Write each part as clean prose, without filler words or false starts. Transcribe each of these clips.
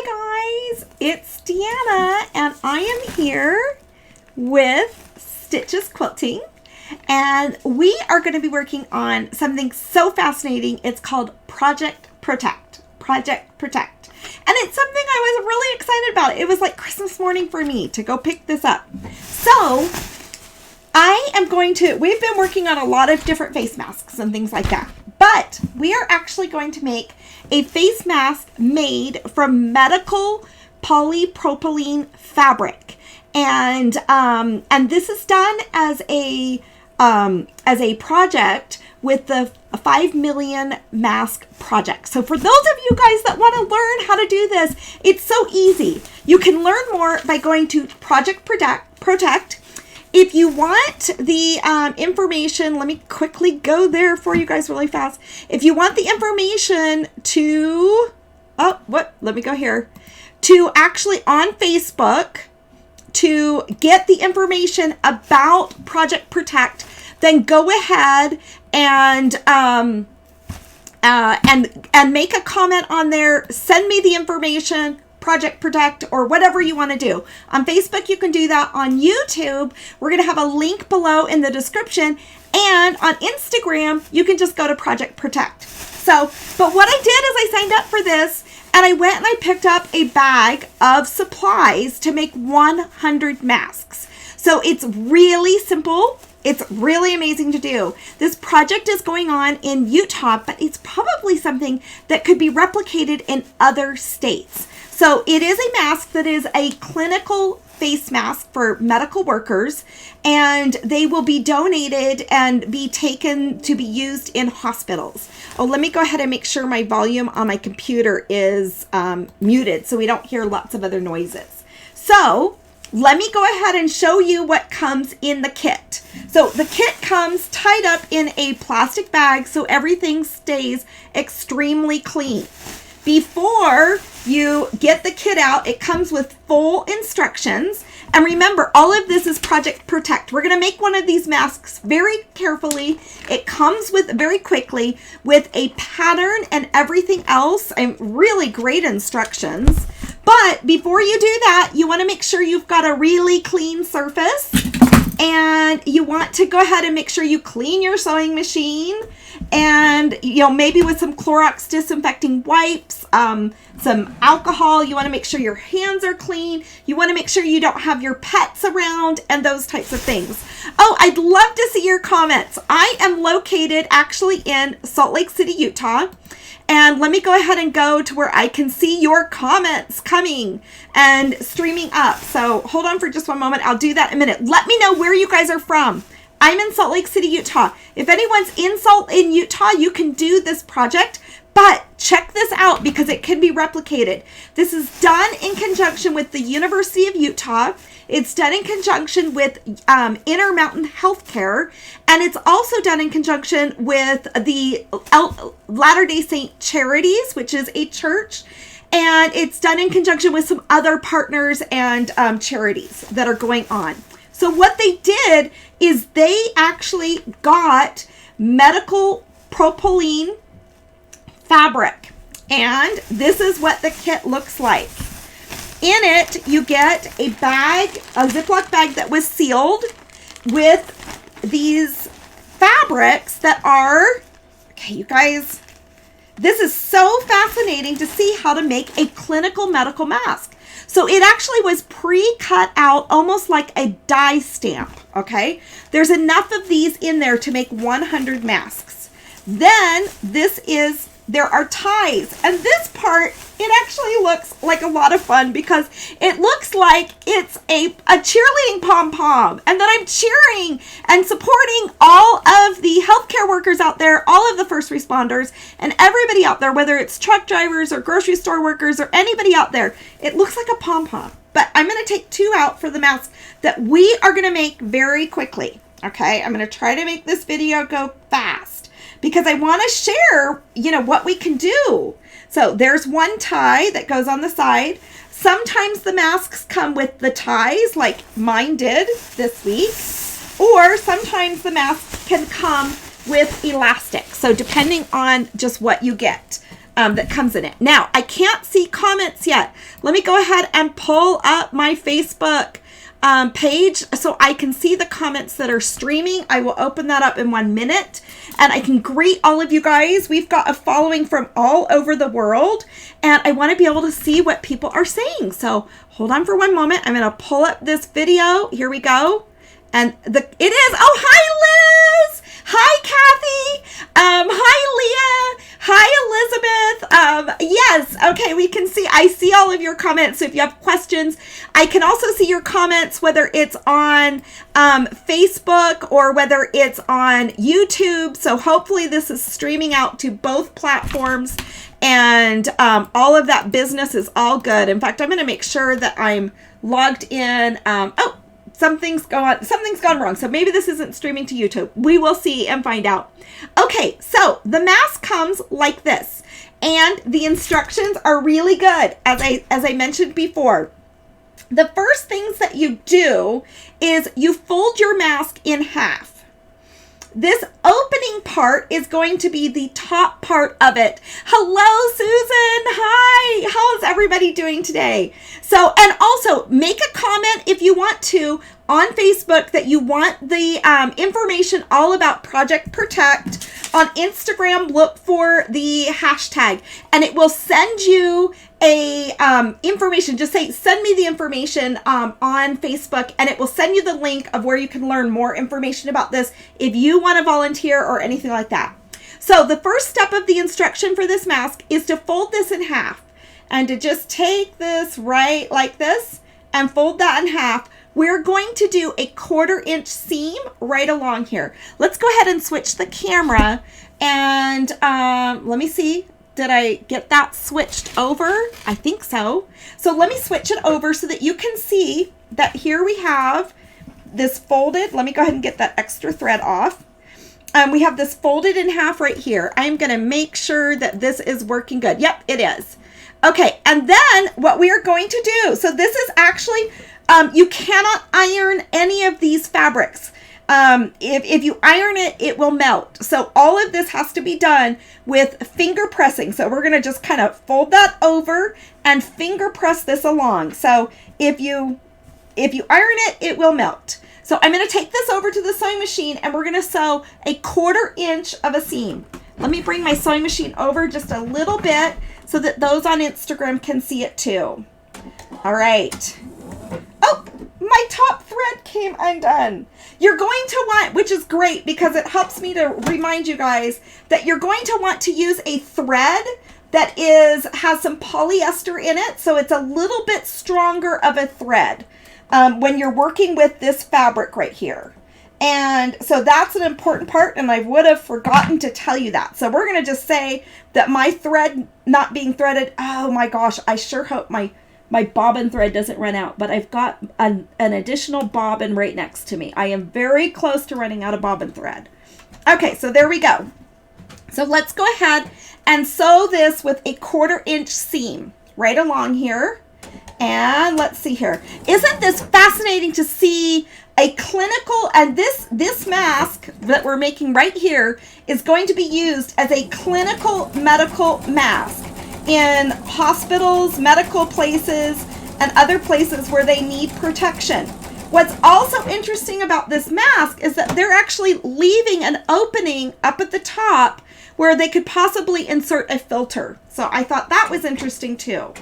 Hi guys, it's Deanna and I am here with Stitches Quilting and we are going to be working on something so fascinating. It's called Project Protect. Project Protect. And it's something I was really excited about. It was like Christmas morning for me to go pick this up. So we've been working on a lot of different face masks and things like that. But we are actually going to make a face mask made from medical polypropolene fabric. And this is done as a project with the 5 million mask project. So for those of you guys that want to learn how to do this, it's so easy. You can learn more by going to Project Protect. If you want the information, let me quickly go there for you guys really fast. If you want the information to actually on Facebook to get the information about Project Protect, then go ahead and make a comment on there. Send me the information. Project Protect or whatever you want to do. On Facebook, you can do that. On YouTube, we're going to have a link below in the description. And on Instagram, you can just go to Project Protect. But what I did is I signed up for this and I went and I picked up a bag of supplies to make 100 masks. So it's really simple. It's really amazing to do. This project is going on in Utah, but it's probably something that could be replicated in other states. So it is a mask that is a clinical face mask for medical workers, and they will be donated and be taken to be used in hospitals. Oh, let me go ahead and make sure my volume on my computer is muted so we don't hear lots of other noises. So let me go ahead and show you what comes in the kit. So the kit comes tied up in a plastic bag so everything stays extremely clean. Before you get the kit out, it comes with full instructions. And remember, all of this is Project Protect. We're going to make one of these masks very carefully. It comes with very quickly with a pattern and everything else. Really great instructions. But before you do that, you want to make sure you've got a really clean surface. And you want to go ahead and make sure you clean your sewing machine. And, maybe with some Clorox disinfecting wipes, some alcohol. You want to make sure your hands are clean. You want to make sure you don't have your pets around and those types of things. Oh, I'd love to see your comments. I am located actually in Salt Lake City, Utah. And let me go ahead and go to where I can see your comments coming and streaming up. So hold on for just one moment. I'll do that in a minute. Let me know where you guys are from. I'm in Salt Lake City, Utah. If anyone's in Utah, you can do this project, but check this out because it can be replicated. This is done in conjunction with the University of Utah. It's done in conjunction with Intermountain Healthcare, and it's also done in conjunction with the Latter-day Saint Charities, which is a church, and it's done in conjunction with some other partners and charities that are going on. So what they did is they actually got medical propylene fabric, and this is what the kit looks like. In it, you get a Ziploc bag that was sealed with these fabrics that are, okay, you guys, this is so fascinating to see how to make a clinical medical mask. So it actually was pre-cut out almost like a die stamp, okay? There's enough of these in there to make 100 masks. Then there are ties, and this part, it actually looks like a lot of fun because it looks like it's a cheerleading pom-pom, and that I'm cheering and supporting all of the healthcare workers out there, all of the first responders, and everybody out there, whether it's truck drivers or grocery store workers or anybody out there. It looks like a pom-pom, but I'm going to take 2 out for the mask that we are going to make very quickly, okay? I'm going to try to make this video go fast because I want to share, what we can do. So there's one tie that goes on the side. Sometimes the masks come with the ties like mine did this week, or sometimes the mask can come with elastic. So depending on just what you get that comes in it. Now, I can't see comments yet. Let me go ahead and pull up my Facebook page so I can see the comments that are streaming. I will open that up in 1 minute and I can greet all of you guys. We've got a following from all over the world and I want to be able to see what people are saying. So hold on for 1 moment. I'm going to pull up this video. Here we go. And it is, oh, hi Liz. Hi Kathy. Hi Leah. Hi Elizabeth. Yes. Okay. We can see, I see all of your comments. So if you have questions, I can also see your comments, whether it's on Facebook or whether it's on YouTube. So hopefully this is streaming out to both platforms and all of that business is all good. In fact, I'm going to make sure that I'm logged in. Oh, something's gone wrong. So maybe this isn't streaming to YouTube. We will see and find out. Okay, so the mask comes like this, and the instructions are really good. As I mentioned before, the first things that you do is you fold your mask in half. This opening part is going to be the top part of it. Hello, Susan. Hi. How's everybody doing today? So, and also make a comment if you want to on Facebook that you want the information all about Project Protect. On Instagram, look for the hashtag and it will send you a information. Just say, send me the information on Facebook and it will send you the link of where you can learn more information about this if you want to volunteer or anything like that. So the first step of the instruction for this mask is to fold this in half and to just take this right like this and fold that in half. We're going to do a 1/4 inch seam right along here. Let's go ahead and switch the camera and let me see. Did I get that switched over? I think so. So let me switch it over so that you can see that here we have this folded. Let me go ahead and get that extra thread off. We have this folded in half right here. I'm going to make sure that this is working good. Yep, it is. Okay, and then what we are going to do, so this is actually, you cannot iron any of these fabrics. If you iron it, it will melt. So all of this has to be done with finger pressing. So we're going to just kind of fold that over and finger press this along. So if you iron it, it will melt. So I'm going to take this over to the sewing machine and we're going to sew a 1/4 inch of a seam. Let me bring my sewing machine over just a little bit so that those on Instagram can see it too. All right. Oh, my top thread came undone. You're going to want, which is great because it helps me to remind you guys that you're going to want to use a thread that has some polyester in it. So it's a little bit stronger of a thread when you're working with this fabric right here. And so that's an important part, and I would have forgotten to tell you that. So we're going to just say that my thread not being threaded, oh my gosh, I sure hope my bobbin thread doesn't run out, but I've got an additional bobbin right next to me. I am very close to running out of bobbin thread. Okay, so there we go. So let's go ahead and sew this with a 1/4 inch seam right along here. And let's see here. Isn't this fascinating to see a clinical, and this mask that we're making right here is going to be used as a clinical medical mask in hospitals, medical places, and other places where they need protection. What's also interesting about this mask is that they're actually leaving an opening up at the top where they could possibly insert a filter. So I thought that was interesting too.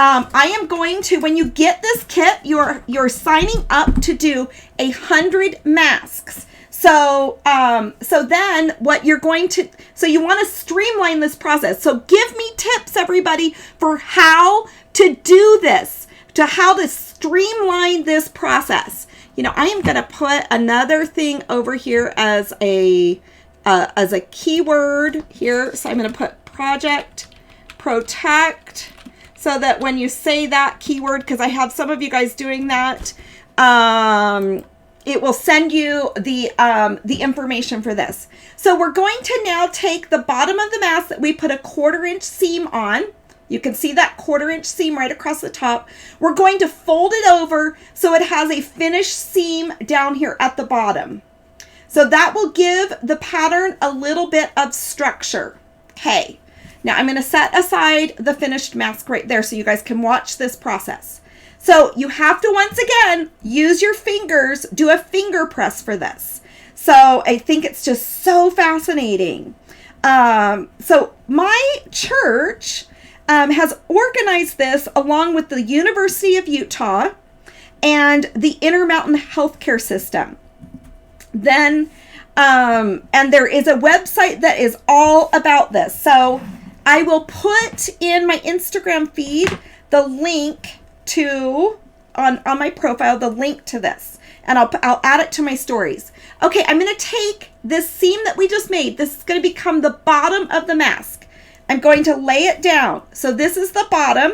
I am going to, when you get this kit, you're signing up to do 100 masks. So, then what you're going to, so you want to streamline this process. So give me tips, everybody, for how to do this, to how to streamline this process. You know, I am going to put another thing over here as a keyword here. So I'm going to put Project Protect, so that when you say that keyword, because I have some of you guys doing that, it will send you the information for this. So we're going to now take the bottom of the mask that we put a 1/4 inch seam on. You can see that 1/4 inch seam right across the top. We're going to fold it over so it has a finished seam down here at the bottom. So that will give the pattern a little bit of structure. Okay. Now I'm going to set aside the finished mask right there so you guys can watch this process. So you have to, once again, use your fingers, do a finger press for this. So I think it's just so fascinating. So my church has organized this along with the University of Utah and the Intermountain Healthcare System. Then, and there is a website that is all about this. So I will put in my Instagram feed the link to, on my profile, the link to this. And I'll add it to my stories. Okay, I'm going to take this seam that we just made. This is going to become the bottom of the mask. I'm going to lay it down. So this is the bottom.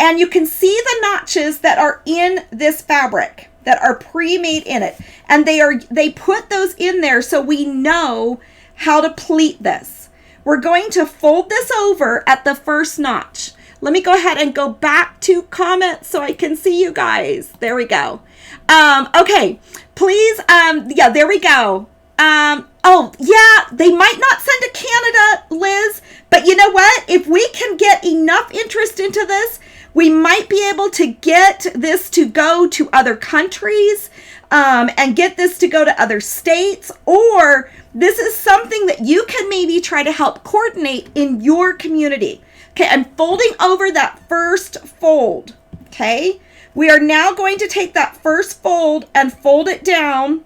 And you can see the notches that are in this fabric that are pre-made in it. And they put those in there so we know how to pleat this. We're going to fold this over at the first notch. Let me go ahead and go back to comments so I can see you guys. There we go. Okay, please, yeah, there we go. Oh, yeah, they might not send to Canada, Liz, but you know what? If we can get enough interest into this, we might be able to get this to go to other countries, and get this to go to other states, or this is something that you can maybe try to help coordinate in your community. Okay, I'm folding over that first fold, okay? We are now going to take that first fold and fold it down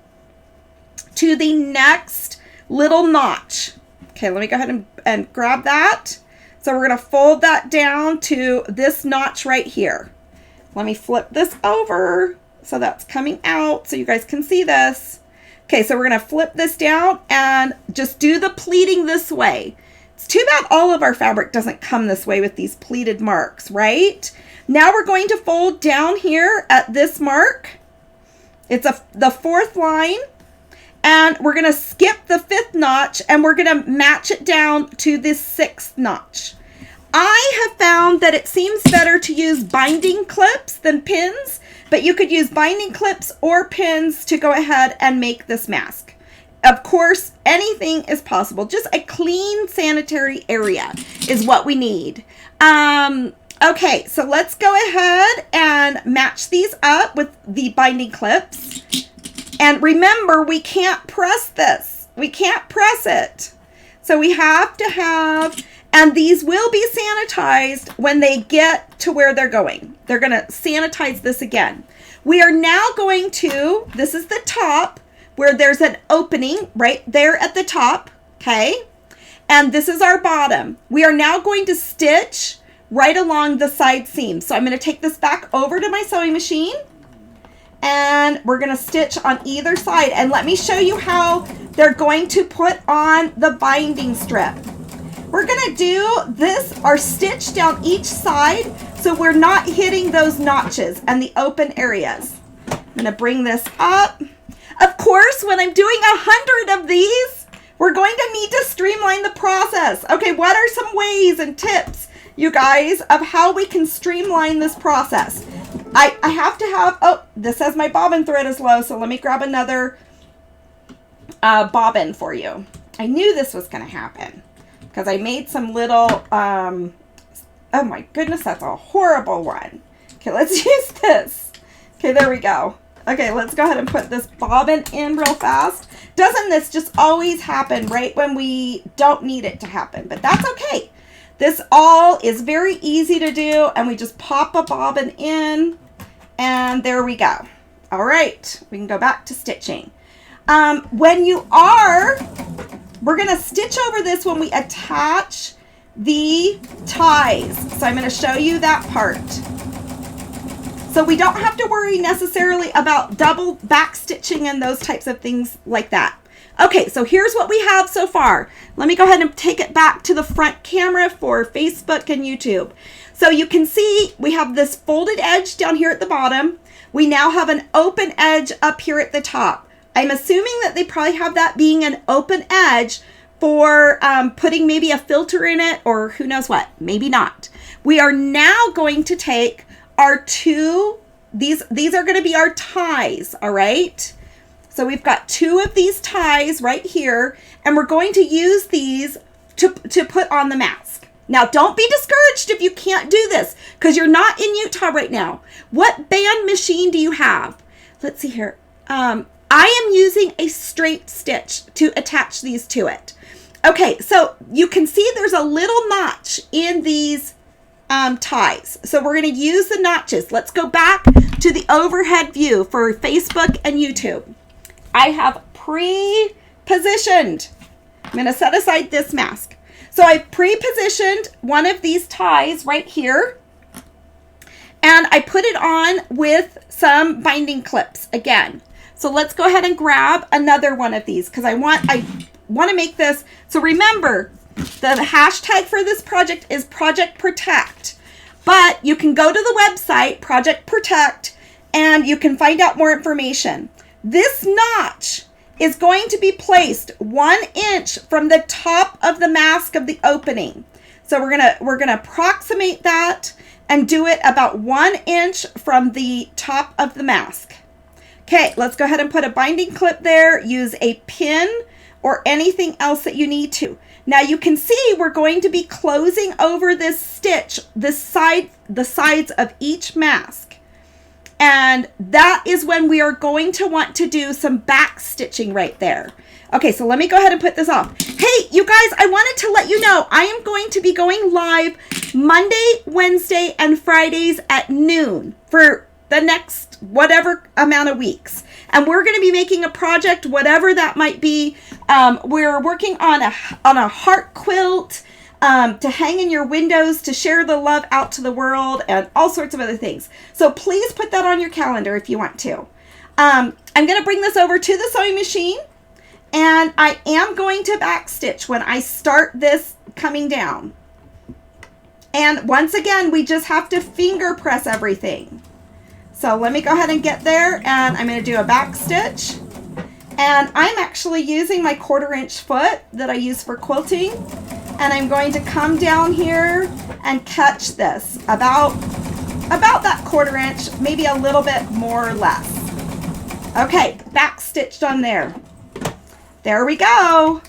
to the next little notch. Okay, let me go ahead and grab that. So we're going to fold that down to this notch right here. Let me flip this over so that's coming out so you guys can see this. Okay, so we're going to flip this down and just do the pleating this way. It's too bad all of our fabric doesn't come this way with these pleated marks, right? Now we're going to fold down here at this mark. It's the fourth line. And we're going to skip the fifth notch and we're going to match it down to this sixth notch. I have found that it seems better to use binding clips than pins, but you could use binding clips or pins to go ahead and make this mask. Of course, anything is possible. Just a clean sanitary area is what we need. Okay, so let's go ahead and match these up with the binding clips. And remember, we can't press this. We can't press it. So we have to have, and these will be sanitized when they get to where they're going. They're going to sanitize this again. We are now going to, this is the top, where there's an opening right there at the top, okay? And this is our bottom. We are now going to stitch right along the side seam. So I'm going to take this back over to my sewing machine. And we're going to stitch on either side. And let me show you how they're going to put on the binding strip. We're going to do this, our stitch down each side, so we're not hitting those notches and the open areas. I'm going to bring this up. Of course, when I'm doing 100 of these, we're going to need to streamline the process. Okay, what are some ways and tips, you guys, of how we can streamline this process? I have to have, oh, this says my bobbin thread is low, so let me grab another bobbin for you. I knew this was going to happen because I made some little, oh my goodness, that's a horrible one. Okay, let's use this. Okay, there we go. Okay, let's go ahead and put this bobbin in real fast. Doesn't this just always happen right when we don't need it to happen? But that's okay. This all is very easy to do, and we just pop a bobbin in, and there we go. All right, we can go back to stitching. When you are, we're going to stitch over this when we attach the ties. So I'm going to show you that part. So we don't have to worry necessarily about double back stitching and those types of things like that. Okay, so here's what we have so far. Let me go ahead and take it back to the front camera for Facebook and YouTube. So you can see we have this folded edge down here at the bottom. We now have an open edge up here at the top. I'm assuming that they probably have that being an open edge for putting maybe a filter in it, or who knows what, maybe not. We are now going to take our two, these are going to be our ties, all right? So we've got two of these ties right here, and we're going to use these to put on the mask. Now, don't be discouraged if you can't do this because you're not in Utah right now. What band machine do you have? Let's see here. I am using a straight stitch to attach these to it. Okay, so you can see there's a little notch in these ties. So we're going to use the notches. Let's go back to the overhead view for Facebook and YouTube. I have pre-positioned. I'm going to set aside this mask. So I've pre-positioned one of these ties right here. And I put it on with some binding clips again. So let's go ahead and grab another one of these because I want to make this. So remember, the hashtag for this project is Project Protect. But you can go to the website, Project Protect, and you can find out more information. This notch is going to be placed 1 inch from the top of the mask of the opening. So we're gonna approximate that and do it about 1 inch from the top of the mask. Okay, let's go ahead and put a binding clip there. Use a pin or anything else that you need to. Now you can see we're going to be closing over this stitch, the sides of each mask. And that is when we are going to want to do some back stitching right there. Okay, so let me go ahead and put this off. Hey, you guys, I wanted to let you know I am going to be going live Monday, Wednesday, and Fridays at noon for the next whatever amount of weeks. And we're going to be making a project, whatever that might be. We're working on a heart quilt to hang in your windows, to share the love out to the world, and all sorts of other things. So please put that on your calendar if you want to. I'm going to bring this over to the sewing machine, and I am going to backstitch when I start this coming down. And once again, we just have to finger press everything. So let me go ahead and get there, and I'm going to do a back stitch. And I'm actually using my 1/4 inch foot that I use for quilting. And I'm going to come down here and catch this about that 1/4 inch, maybe a little bit more or less. Okay, back stitched on there. There we go.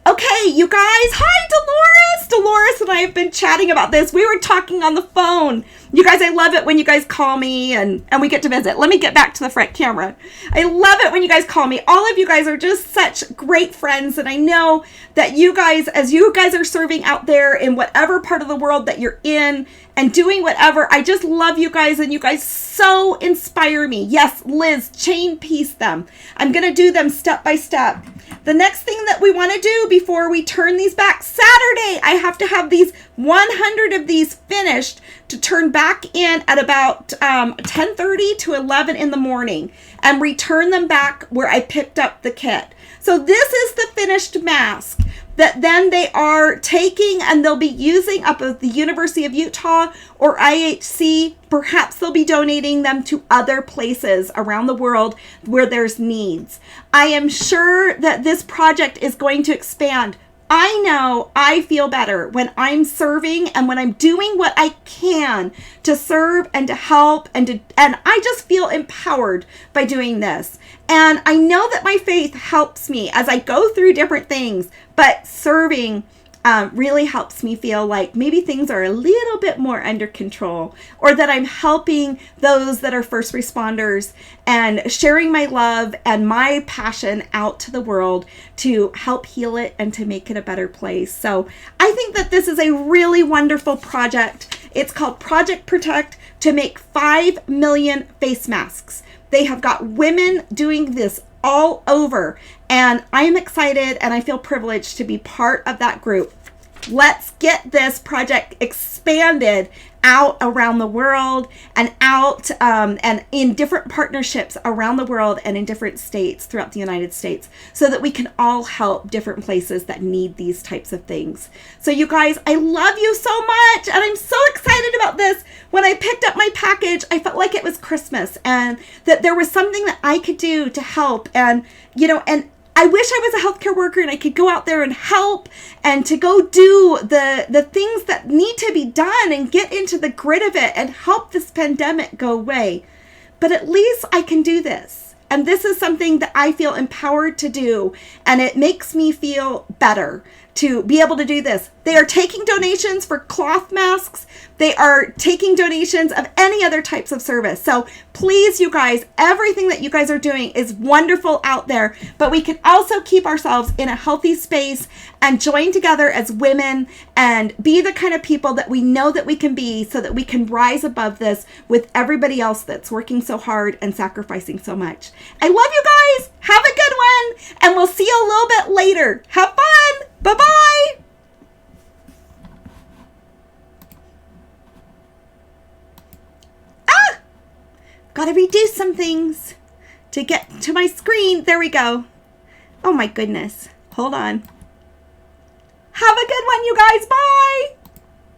Okay, you guys. Hi, Dolores. Dolores and I have been chatting about this. We were talking on the phone. You guys, I love it when you guys call me and we get to visit. Let me get back to the front camera. I love it when you guys call me. All of you guys are just such great friends. And I know that you guys, as you guys are serving out there in whatever part of the world that you're in and doing whatever, I just love you guys. And you guys so inspire me. Yes, Liz, chain piece them. I'm going to do them step by step. The next thing that we want to do before we turn these back, Saturday, I have to have these 100 of these finished to turn back in at about 10:30 to 11 in the morning and return them back where I picked up the kit. So this is the finished mask that then they are taking and they'll be using up at the University of Utah or IHC. Perhaps they'll be donating them to other places around the world where there's needs. I am sure that this project is going to expand. I know I feel better when I'm serving and when I'm doing what I can to serve and to help and I just feel empowered by doing this. And I know that my faith helps me as I go through different things, but serving really helps me feel like maybe things are a little bit more under control, or that I'm helping those that are first responders and sharing my love and my passion out to the world to help heal it and to make it a better place. So I think that this is a really wonderful project. It's called Project Protect to make 5 million face masks. They have got women doing this all over, and I'm excited and I feel privileged to be part of that group. Let's get this project expanded out around the world and out and in different partnerships around the world and in different states throughout the United States so that we can all help different places that need these types of things. So you guys, I love you so much and I'm so excited about this. When I picked up my package, I felt like it was Christmas and that there was something that I could do to help and I wish I was a healthcare worker and I could go out there and help and to go do the things that need to be done and get into the grit of it and help this pandemic go away. But at least I can do this. And this is something that I feel empowered to do. And it makes me feel better to be able to do this. They are taking donations for cloth masks. They are taking donations of any other types of service. So please, you guys, everything that you guys are doing is wonderful out there, but we can also keep ourselves in a healthy space and join together as women and be the kind of people that we know that we can be, so that we can rise above this with everybody else that's working so hard and sacrificing so much. I love you guys. Have a good one, and we'll see you a little bit later. Have fun. Bye-bye. Gotta redo some things to get to my screen. There we go. Oh my goodness. Hold on. Have a good one, you guys. Bye.